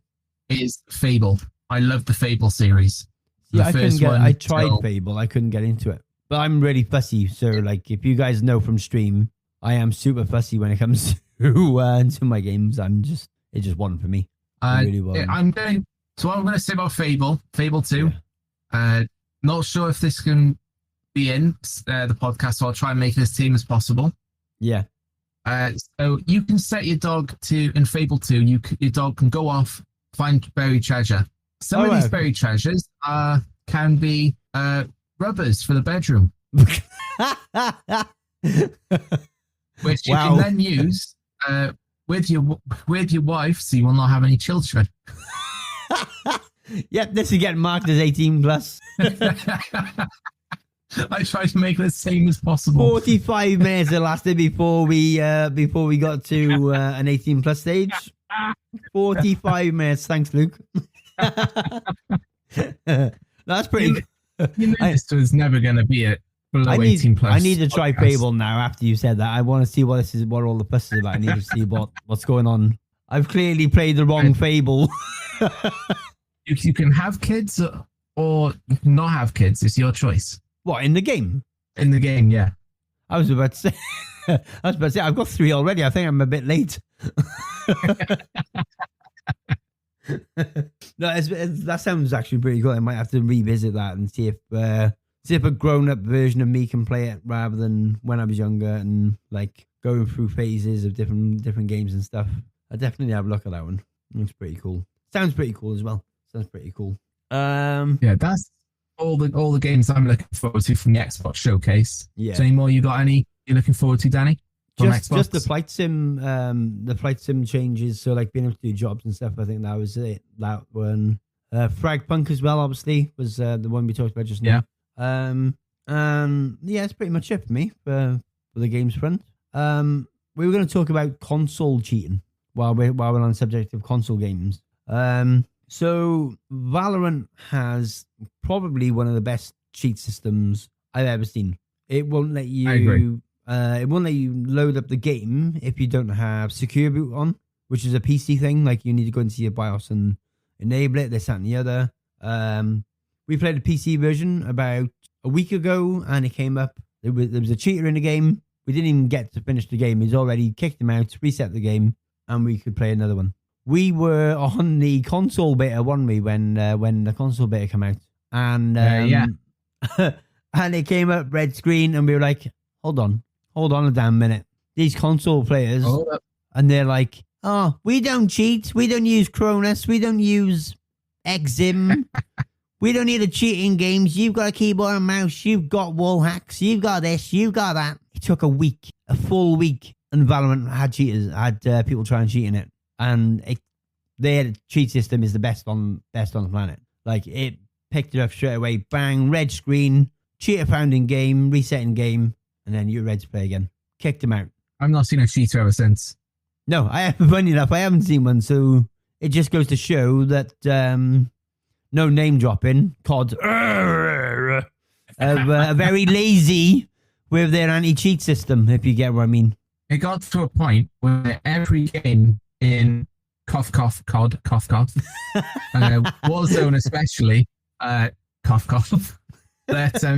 Is Fable. I love the Fable series. Yeah, I tried Fable. I couldn't get into it. But I'm really fussy. So like, if you guys know from stream, I am super fussy when it comes to my games. It just wasn't for me. Really wasn't. So what I'm going to say about Fable 2. Yeah. Not sure if this can be in the podcast, so I'll try and make it as tame as possible. Yeah. So you can set your dog to, in Fable 2, your dog can go off, find buried treasure. Some of these buried treasures can be rubbers for the bedroom. Which you can then use with your wife, so you will not have any children. Yep, this is getting marked as 18 plus. I tried to make it as same as possible. 45 minutes it lasted before we got to an 18 plus stage. 45 minutes. Thanks, Luke. That's pretty good. You know, this was never going to be it. Below 18 plus. I need to try Fable now after you said that. I want to see what all the fuss is about. I need to see what's going on. I've clearly played the wrong Fable. You can have kids or you can not have kids. It's your choice. What, in the game? In the game, yeah. I was about to say, I've got 3 already. I think I'm a bit late. No, that sounds actually pretty cool. I might have to revisit that and see if a grown-up version of me can play it rather than when I was younger and like going through phases of different games and stuff. I definitely have a look at that one. It's pretty cool. Sounds pretty cool as well. Sounds pretty cool. Yeah, that's all the games I'm looking forward to from the Xbox showcase. Yeah. So any more you're looking forward to, Danny? Just the flight sim changes. So like being able to do jobs and stuff. I think that was it. That one. Fragpunk as well, obviously, was the one we talked about just now. Yeah, it's pretty much it for me for the games front. We were going to talk about console cheating while we're on the subject of console games. So Valorant has probably one of the best cheat systems I've ever seen. It won't let you. I agree. It won't let you load up the game if you don't have Secure Boot on, which is a PC thing. Like you need to go into your BIOS and enable it. This, that, and the other. We played a PC version about a week ago, and it came up. There was a cheater in the game. We didn't even get to finish the game. He's already kicked him out, reset the game, and we could play another one. We were on the console beta, weren't we, when the console beta came out? And and it came up red screen, and we were like, hold on a damn minute. These console players, and they're like, oh, we don't cheat. We don't use Cronus. We don't use Exim. We don't need a cheating games. You've got a keyboard and mouse. You've got wall hacks. You've got this. You've got that. It took a full week, and Valorant had cheaters, had people trying to cheat in it, and their cheat system is the best on the planet. Like it picked it up straight away. Bang, red screen, cheater found in game, resetting game, and then you're ready to play again. Kicked him out. I've not seen a cheater ever since. No, funny enough, I haven't seen one, so it just goes to show that no name dropping, COD are very lazy with their anti-cheat system, if you get what I mean. It got to a point where every game in COD, Warzone especially, that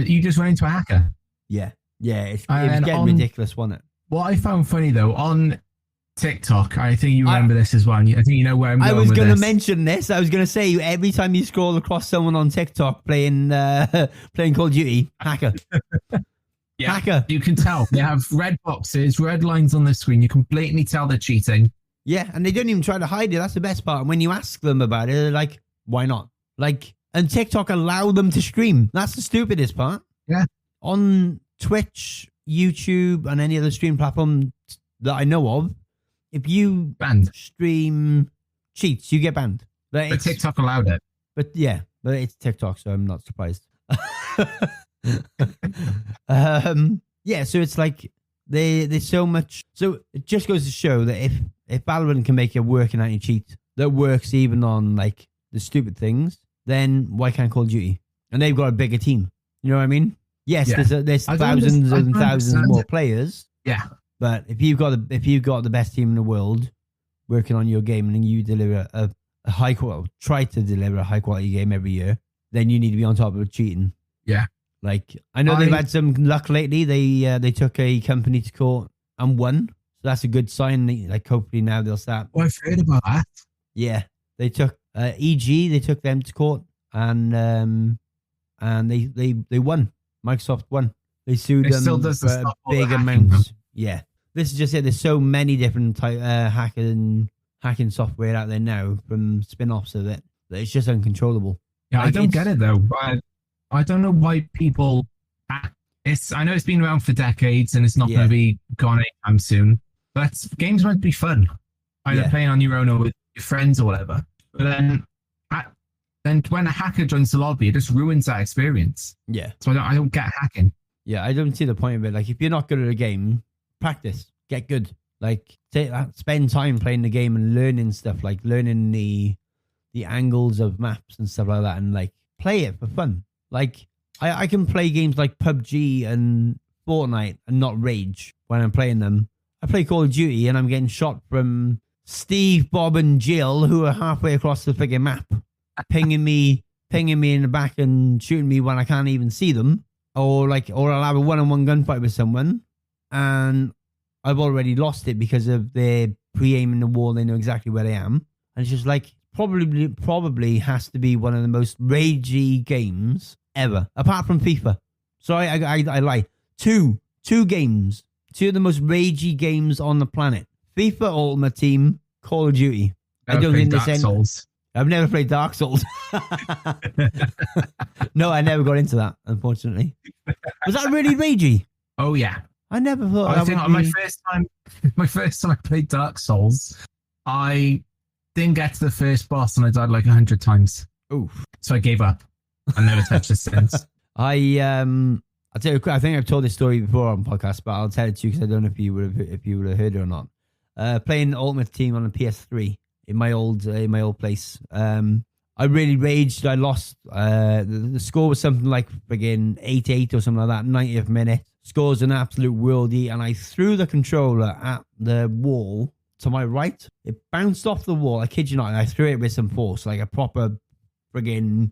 you just run into a hacker. Yeah, it was getting ridiculous, wasn't it? What I found funny though, on TikTok, I think you remember this as well. I think you know where I'm going with this. I was going to mention this. I was going to say, every time you scroll across someone on TikTok playing Call of Duty, hacker. Yeah, hacker. You can tell. They have red boxes, red lines on the screen. You can blatantly tell they're cheating. Yeah, and they don't even try to hide it. That's the best part. And when you ask them about it, they're like, why not? And TikTok allow them to stream. That's the stupidest part. Yeah. On Twitch, YouTube, and any other stream platform that I know of, if you stream cheats, you get banned. But TikTok allowed it. But it's TikTok, so I'm not surprised. Yeah, so it's like there's so much. So it just goes to show that if Valorant can make a working anti-cheat that works even on like the stupid things, then why can't Call of Duty? And they've got a bigger team. You know what I mean? Yes, there's thousands and thousands more players. Yeah. But if you've got the best team in the world working on your game and you deliver a high quality, try to deliver a high quality game every year, then you need to be on top of cheating. Yeah. Like I know they've had some luck lately. They took a company to court and won, so that's a good sign. Like hopefully now they'll start. Oh, I've heard about that. Yeah, they took EG. They took them to court and they won. Microsoft won. They sued them for big amounts. Yeah. This is just it. There's so many different hacking software out there now from spin-offs of it that it's just uncontrollable. Yeah, I don't get it though. I don't know why people. I know it's been around for decades and it's not going to be gone anytime soon. But games meant to be fun, either playing on your own or with your friends or whatever. But then when a hacker joins the lobby, it just ruins that experience. Yeah. So I don't get hacking. Yeah, I don't see the point of it. Like if you're not good at a game, practice, get good. Like spend time playing the game and learning stuff, like learning the angles of maps and stuff like that, and like play it for fun. Like I can play games like PUBG and Fortnite and not rage when I'm playing them. I play Call of Duty and I'm getting shot from Steve, Bob, and Jill, who are halfway across the friggin' map, pinging me in the back and shooting me when I can't even see them. Or I'll have a one-on-one gunfight with someone and I've already lost it because of their pre-aiming the wall. They know exactly where I am. And it's just like, probably has to be one of the most ragey games ever, apart from FIFA. Sorry, I lie. Two games. Two of the most ragey games on the planet. FIFA Ultimate Team, Call of Duty. I don't think there's any. I've never played Dark Souls. No, I never got into that, unfortunately. Was that really ragey? Oh yeah. I never thought. I think my first time I played Dark Souls, I didn't get to the first boss and I died like 100 times. Oof. So I gave up. I never touched it since. I'll tell you. I think I've told this story before on podcast, but I'll tell it to you because I don't know if you would have heard it or not. Playing Ultimate Team on a PS3 in my old place. I really raged. I lost. The score was something like friggin' 8-8 or something like that. 90th minute. Score's an absolute worldie, and I threw the controller at the wall to my right. It bounced off the wall. I kid you not. And I threw it with some force, like a proper friggin'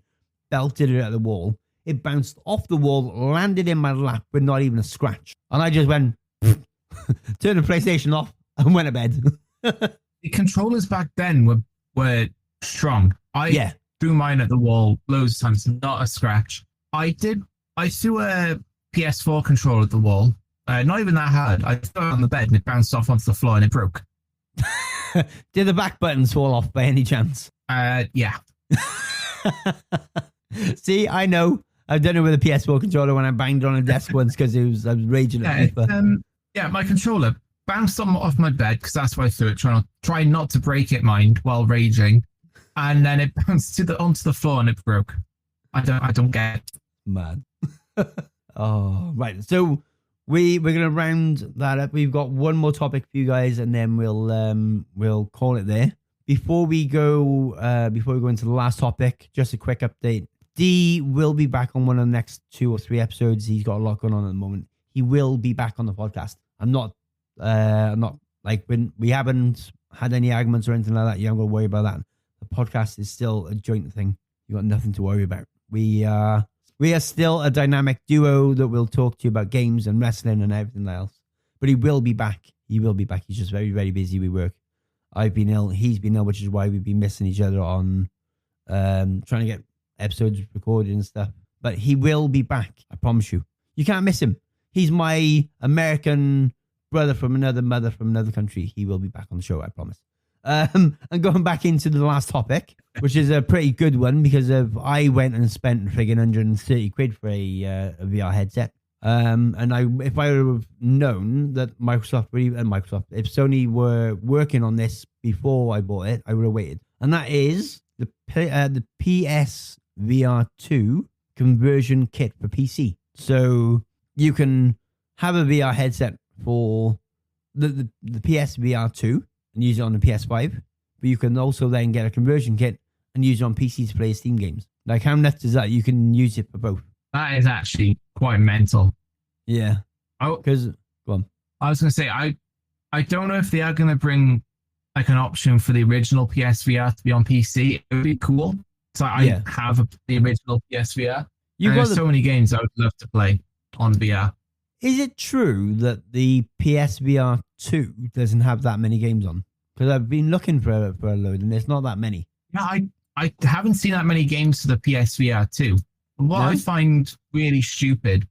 belted it at the wall. It bounced off the wall, landed in my lap with not even a scratch. And I just went, turned the PlayStation off and went to bed. The controllers back then were strong. I threw mine at the wall loads of times, not a scratch. I threw a PS4 controller at the wall. Not even that hard. I threw it on the bed and it bounced off onto the floor and it broke. Did the back buttons fall off by any chance? Yeah. See, I know. I've done it with a PS4 controller when I banged on a desk once because I was raging at FIFA. My controller bounced off my bed because that's why I threw it. Try not to break it, mind, while raging. And then it bounced onto the floor and it broke. I don't get it. Mad. Oh, right. So we're gonna round that up. We've got one more topic for you guys, and then we'll call it there. Before we go into the last topic, just a quick update. D will be back on one of the next 2 or 3 episodes. He's got a lot going on at the moment. He will be back on the podcast. I'm not like when we haven't had any arguments or anything like that. You don't got to worry about that. The podcast is still a joint thing. You got nothing to worry about. We are still a dynamic duo that will talk to you about games and wrestling and everything else. But he will be back. He will be back. He's just very, very busy with work. I've been ill. He's been ill, which is why we've been missing each other on trying to get episodes recorded and stuff. But he will be back. I promise you. You can't miss him. He's my American brother from another mother from another country. He will be back on the show, I promise. And going back into the last topic, which is a pretty good one because I went and spent friggin' 130 quid for a VR headset. And if I would have known that if Sony were working on this before I bought it, I would have waited. And that is the PS VR 2 conversion kit for PC. So you can have a VR headset for the PS VR 2 and use it on the PS5, but you can also then get a conversion kit and use it on PC to play Steam games. Like, how nuts is that? You can use it for both. That is actually quite mental. Yeah. Because, go on. I was going to say, I don't know if they are going to bring like an option for the original PSVR to be on PC. It would be cool. So I have the original PSVR. There's so many games I would love to play on VR. Is it true that the PSVR 2 doesn't have that many games on? Because I've been looking for a load and there's not that many. Yeah, I haven't seen that many games for the PSVR 2. What I find really stupid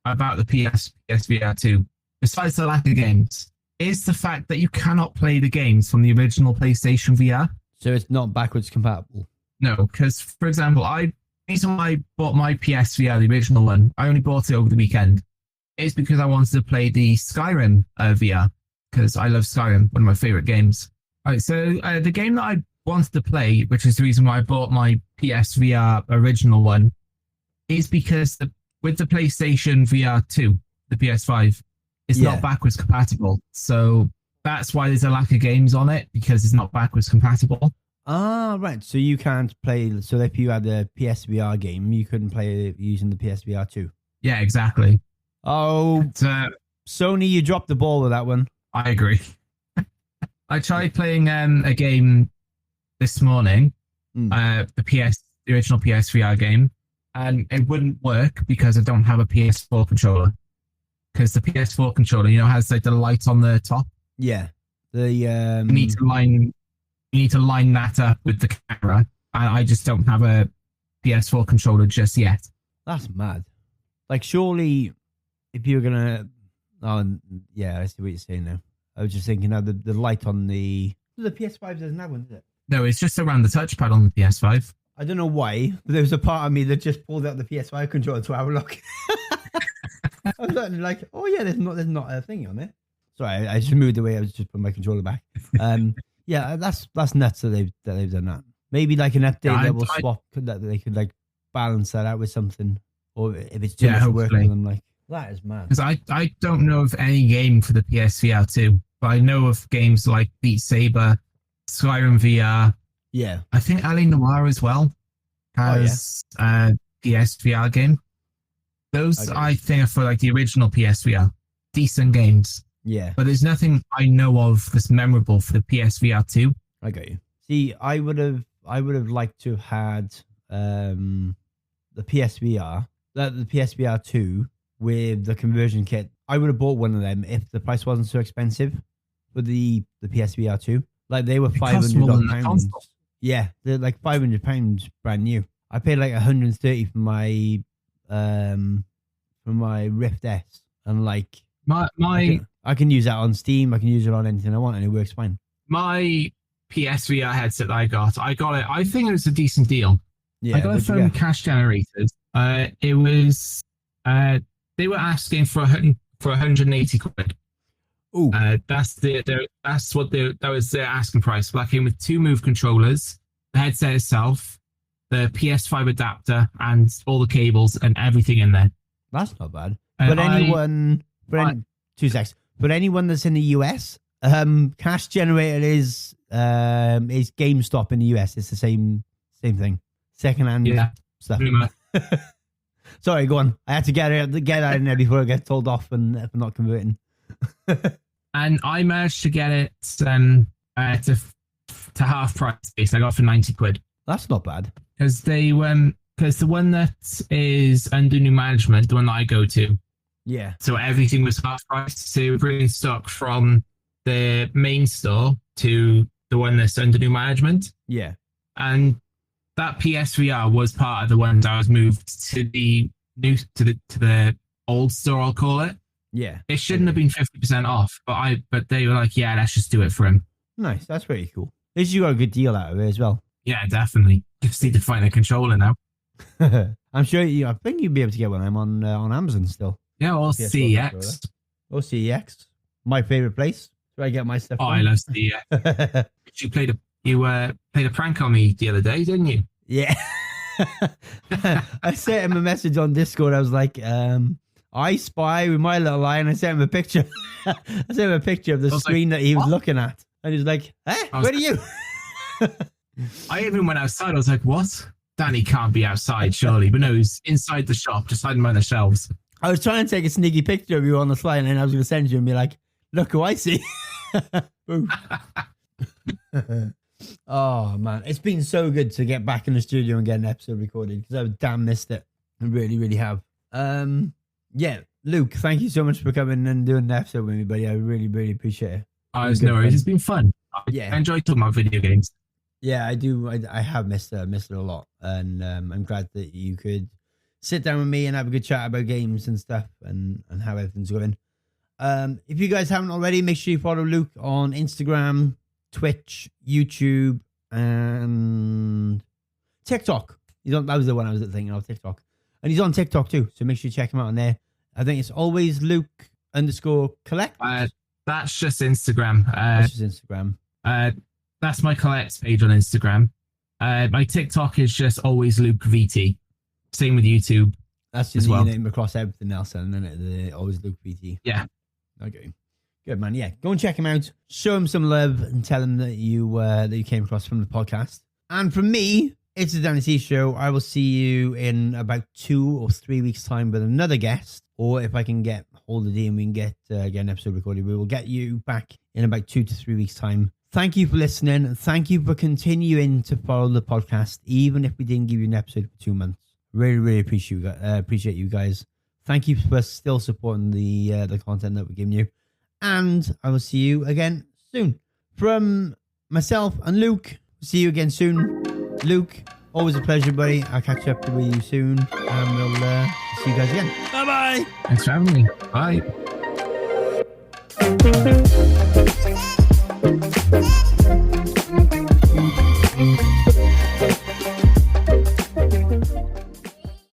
about the PSVR 2, besides the lack of games, is the fact that you cannot play the games from the original PlayStation VR. So it's not backwards compatible? No, because, for example, the reason why I bought my PSVR, the original one, I only bought it over the weekend, is because I wanted to play the Skyrim VR, because I love Skyrim, one of my favorite games. All right, so the game that I wanted to play, which is the reason why I bought my PSVR original one, is because with the PlayStation VR 2, the PS5, it's not backwards compatible. So that's why there's a lack of games on it, because it's not backwards compatible. Ah, right. So you can't play. So if you had a PSVR game, you couldn't play it using the PSVR 2. Yeah, exactly. Oh, Sony, you dropped the ball with that one. I agree. I tried playing a game this morning, the original PSVR game, and it wouldn't work because I don't have a PS4 controller. Because the PS4 controller, has like the light on the top. Yeah. You need to line that up with the camera, and I just don't have a PS4 controller just yet. That's mad. Like, surely, if you're gonna, I see what you're saying now. I was just thinking, the light on the PS5 doesn't have one, does it? No, it's just around the touchpad on the PS5. I don't know why, but there was a part of me that just pulled out the PS5 controller to have a look. I was like, oh yeah, there's not a thing on it. Sorry, I just moved away. I was just putting my controller back. Yeah, that's nuts that they've done that. Maybe like an update that will swap, that they could like balance that out with something, or if it's too much work for them, like that is mad. Because I don't know of any game for the PSVR 2, but I know of games like Beat Saber, Skyrim VR. Yeah, I think Ali Noir as well has a PSVR game. Those I think are for like the original PSVR, decent games. Yeah, but there's nothing I know of that's memorable for the PSVR 2. I got you. See, I would have liked to have had the PSVR, the PSVR 2 with the conversion kit. I would have bought one of them if the price wasn't so expensive for the PSVR 2. Like, they were £500. Yeah, they're like £500 brand new. I paid like 130 for my Rift S, and like I can use that on Steam. I can use it on anything I want, and it works fine. My PSVR headset that I got it. I think it was a decent deal. Yeah, I got it from Cash Generators. It was they were asking for 180 quid. Ooh. That was their asking price. That came with 2 Move controllers, the headset itself, the PS5 adapter, and all the cables and everything in there. That's not bad. But anyone, two secs. But anyone that's in the US, cash generator is GameStop in the US. It's the same thing. Secondhand stuff. Sorry, go on. I had to get that in there before I get told off for not converting. And I managed to get it to half price. I got it for 90 quid. That's not bad. Because the one that is under new management, the one that I go to, yeah. So everything was half price. So bringing stock from the main store to the one that's under new management. Yeah. And that PSVR was part of the ones I was moved to the old store, I'll call it. Yeah. It shouldn't have been 50% off, but they were like, yeah, let's just do it for him. Nice. That's pretty cool. At least you got a good deal out of it as well. Yeah, definitely. Just need to find a controller now. I'm sure I think you'd be able to get one of them on Amazon still. Yeah, or CEX. Or CEX. My favorite place. Where I get my stuff. Oh, I love CEX. You played a prank on me the other day, didn't you? Yeah. I sent him a message on Discord. I was like, I spy with my little eye, and I sent him a picture. I sent him a picture of the screen that he was looking at. And he was like, hey, where are you? I even went outside. I was like, what? Danny can't be outside, surely. But no, he's inside the shop, just hiding behind the shelves. I was trying to take a sneaky picture of you on the slide, and then I was going to send you and be like, look who I see. Oh, man. It's been so good to get back in the studio and get an episode recorded because I've damn missed it. I really, really have. Yeah, Luke, thank you so much for coming and doing the episode with me, buddy. I really, really appreciate it. Oh, it's no worries. It's been fun. I enjoy talking about video games. Yeah, I do. I have missed it a lot, and I'm glad that you could sit down with me and have a good chat about games and stuff and how everything's going. If you guys haven't already, make sure you follow Luke on Instagram, Twitch, YouTube, and TikTok. That was the one I was thinking of, TikTok. And he's on TikTok too, so make sure you check him out on there. I think it's always Luke_collect. That's just Instagram. That's just Instagram. That's my collect page on Instagram. My TikTok is just always Luke VT. Same with YouTube. That's just your name across everything else, and then it always Luke VT. Yeah. Okay. Good, man. Yeah, go and check him out. Show him some love and tell him that you came across from the podcast. And from me, it's the Danny C Show. I will see you in about 2 or 3 weeks' time with another guest, or if I can get hold of Dean, we can get an episode recorded. We will get you back in about 2 to 3 weeks' time. Thank you for listening, and thank you for continuing to follow the podcast, even if we didn't give you an episode for 2 months. Really, really appreciate you guys. Thank you for still supporting the content that we're giving you. And I will see you again soon. From myself and Luke, see you again soon. Luke, always a pleasure, buddy. I'll catch up with you soon. And we'll see you guys again. Bye-bye. Thanks for having me. Bye.